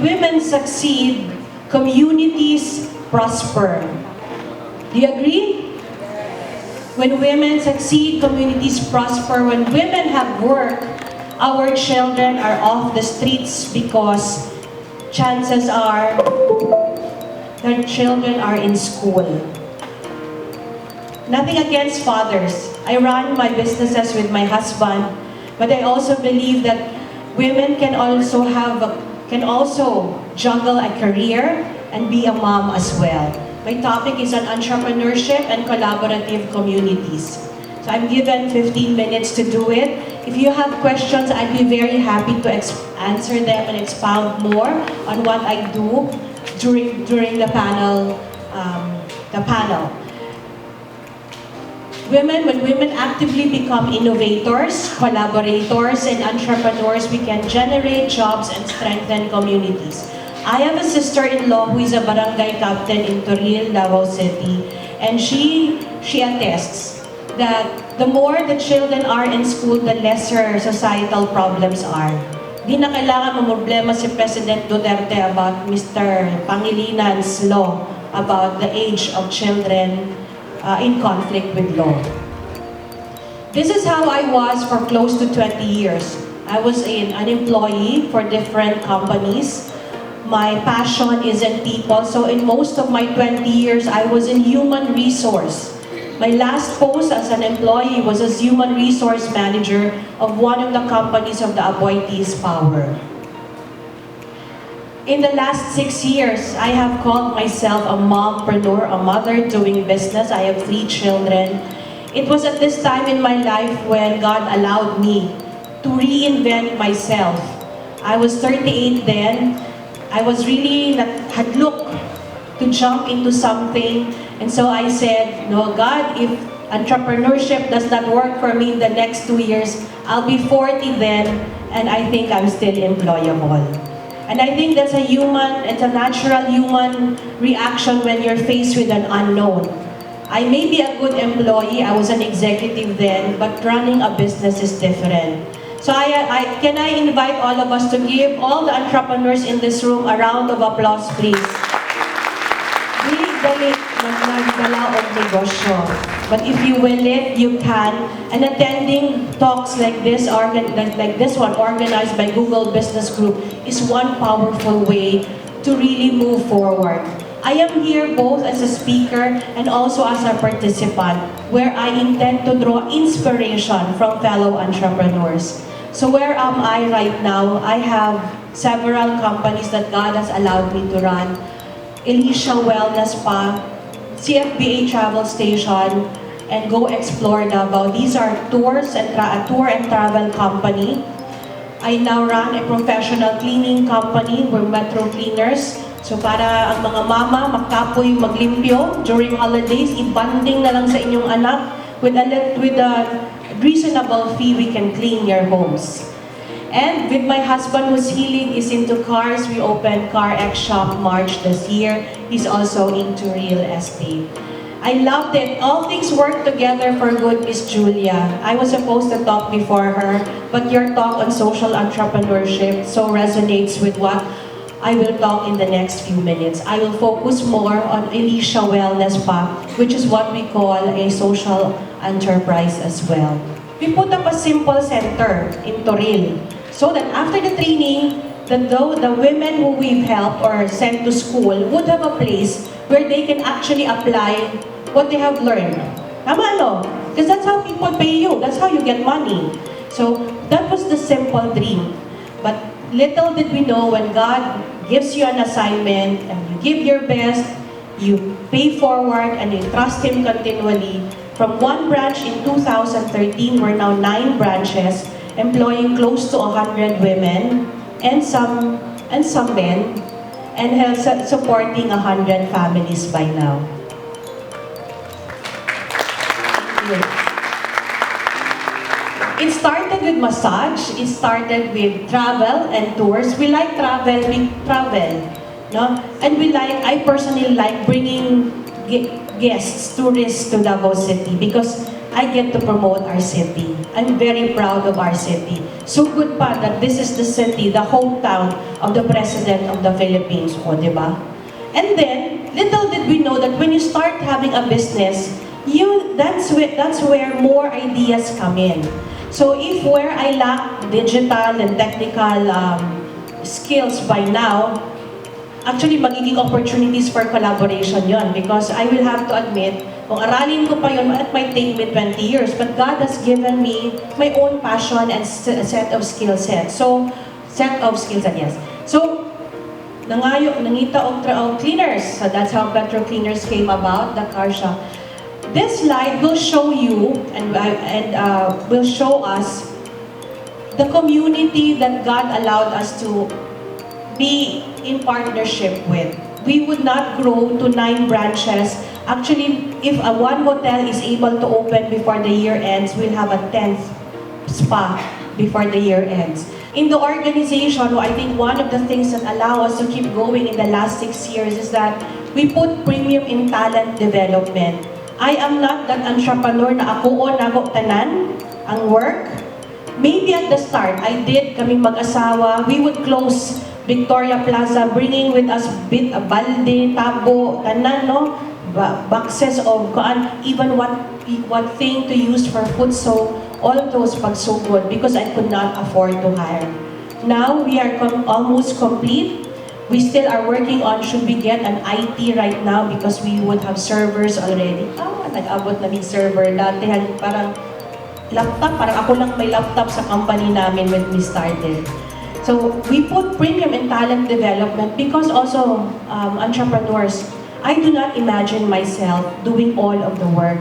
when women succeed, communities prosper. Do you agree? When women succeed, communities prosper. When women have work, our children are off the streets because chances are their children are in school. Nothing against fathers. I run my businesses with my husband, but I also believe that women can also juggle a career and be a mom as well. My topic is on entrepreneurship and collaborative communities. So I'm given 15 minutes to do it. If you have questions, I'd be very happy to answer them and expound more on what I do during the panel. When women actively become innovators, collaborators, and entrepreneurs, we can generate jobs and strengthen communities. I have a sister-in-law who is a barangay captain in Toril, Davao City, and she attests that the more the children are in school, the lesser societal problems are. Di na kailangan mamroblema si President Duterte about Mr. Pangilinan's law about the age of children in conflict with law. This is how I was for close to 20 years. I was an employee for different companies. My passion is in people, so in most of my 20 years, I was in human resource. My last post as an employee was as human resource manager of one of the companies of the appointees power. In the last 6 years, I have called myself a mompreneur, a mother doing business. I have 3 children. It was at this time in my life when God allowed me to reinvent myself. I was 38 then. I was really had looked to jump into something, and so I said, no, God, if entrepreneurship does not work for me in the next 2 years, I'll be 40 then, and I think I'm still employable. And I think it's a natural human reaction when you're faced with an unknown. I may be a good employee, I was an executive then, but running a business is different. So can I invite all of us to give all the entrepreneurs in this room a round of applause, please. Dali magdala og negosyo. But if you will it, you can. And attending talks like this one organized by Google Business Group is one powerful way to really move forward. I am here both as a speaker and also as a participant, where I intend to draw inspiration from fellow entrepreneurs. So where am I right now? I have several companies that God has allowed me to run. Alicia Wellness Spa, CFBA Travel Station, and Go Explore Davao. These are tours and tour and travel company. I now run a professional cleaning company. We're Metro Cleaners. So para ang mga mama magkapoy maglimpyo during holidays, i-banding na lang sa inyong anak with a reasonable fee, we can clean your homes. And with my husband who's healing is into cars, we opened Car X Shop March this year. He's also into real estate. I loved it. All things work together for good, Miss Julia. I was supposed to talk before her, but your talk on social entrepreneurship so resonates with what I will talk in the next few minutes. I will focus more on Alicia Wellness Spa, which is what we call a social enterprise as well. We put up a simple center in Toril, so that after the training, the women who we've helped or sent to school would have a place where they can actually apply what they have learned. Tama, no? Because that's how people pay you. That's how you get money. So that was the simple dream. But little did we know, when God gives you an assignment and you give your best, you pay forward and you trust Him continually. From one branch in 2013, we're now 9 branches, employing close to 100 women and some men, and supporting 100 families by now. It started with massage, it started with travel and tours. We like travel, we travel. No? And I personally like bringing guests, tourists to Davao City, because I get to promote our city. I'm very proud of our city. So good pa that this is the city, the hometown of the President of the Philippines, o, di ba? And then, little did we know that when you start having a business, that's where more ideas come in. So if where I lack digital and technical skills by now, actually magiging opportunities for collaboration yon, because I will have to admit, kung aralin ko pa yun, it might take me 20 years, but God has given me my own passion and set of skill sets. So, yes. So, nangita og cleaners. So that's how Petro Cleaners came about, the car shop. This slide will show you and will show us the community that God allowed us to be in partnership with. We would not grow to 9 branches. Actually, if one hotel is able to open before the year ends, we'll have a 10th spa before the year ends. In the organization, I think one of the things that allow us to keep going in the last 6 years is that we put premium in talent development. I am not that entrepreneur na ako tanan ang work. Maybe at the start, I did kami mag-asawa. We would close Victoria Plaza, bringing with us balde, tabo, tanan, no? Boxes of even what thing to use for food. So all of those pagsugod because I could not afford to hire. Now we are almost complete. We still are working on should we get an IT right now because we would have servers already. Nag-abot na ng server. Dati parang laptop, parang ako lang may laptop sa company namin when we started. So we put premium in talent development because also entrepreneurs, I do not imagine myself doing all of the work.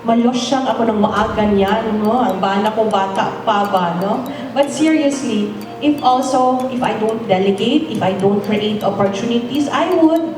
Malosyang ako ng maaga niyan, no? Ang bana ko bata pa ba, no? But seriously, if I don't delegate, if I don't create opportunities, I would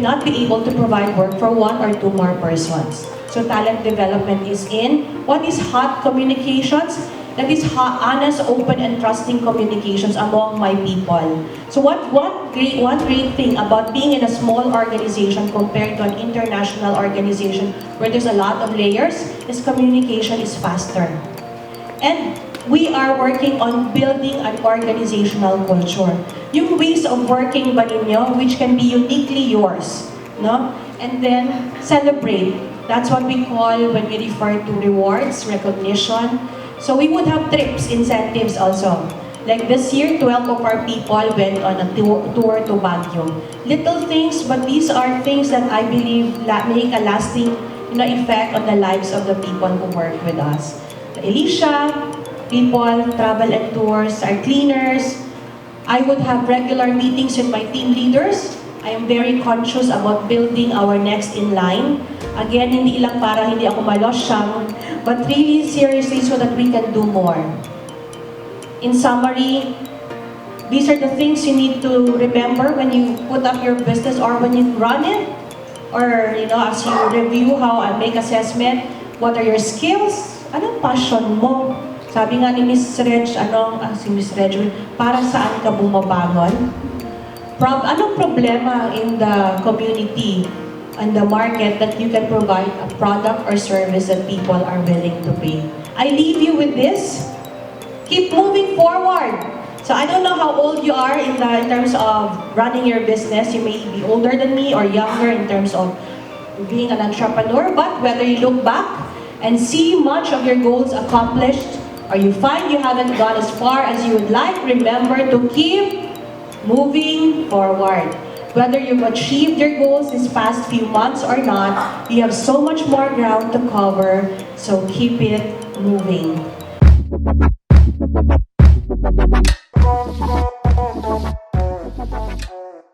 not be able to provide work for 1 or 2 more persons. So talent development is in. What is hot communications? That is honest, open, and trusting communications among my people. So one great thing about being in a small organization compared to an international organization where there's a lot of layers is communication is faster. And we are working on building an organizational culture. Yung ways of working ba ninyo, which can be uniquely yours, no? And then celebrate. That's what we call when we refer to rewards, recognition. So we would have trips, incentives also. Like this year, 12 of our people went on a tour to Baguio. Little things, but these are things that I believe make a lasting effect on the lives of the people who work with us. The Elisha, people, travel and tours, our cleaners. I would have regular meetings with my team leaders. I am very conscious about building our next in line. Again, hindi lang para hindi ako malosyang, but really seriously so that we can do more. In summary, these are the things you need to remember when you put up your business or when you run it, or as you review how I make assessment. What are your skills? Anong passion mo? Sabi nga ni Miss Reg, si Miss Reg, para saan ka bumabangon? Anong problema in the community and the market that you can provide a product or service that people are willing to pay? I leave you with this. Keep moving forward. So I don't know how old you are in terms of running your business. You may be older than me or younger in terms of being an entrepreneur, but whether you look back and see much of your goals accomplished or you find you haven't gone as far as you would like, remember to keep moving forward. Whether you've achieved your goals this past few months or not, you have so much more ground to cover, so keep it moving.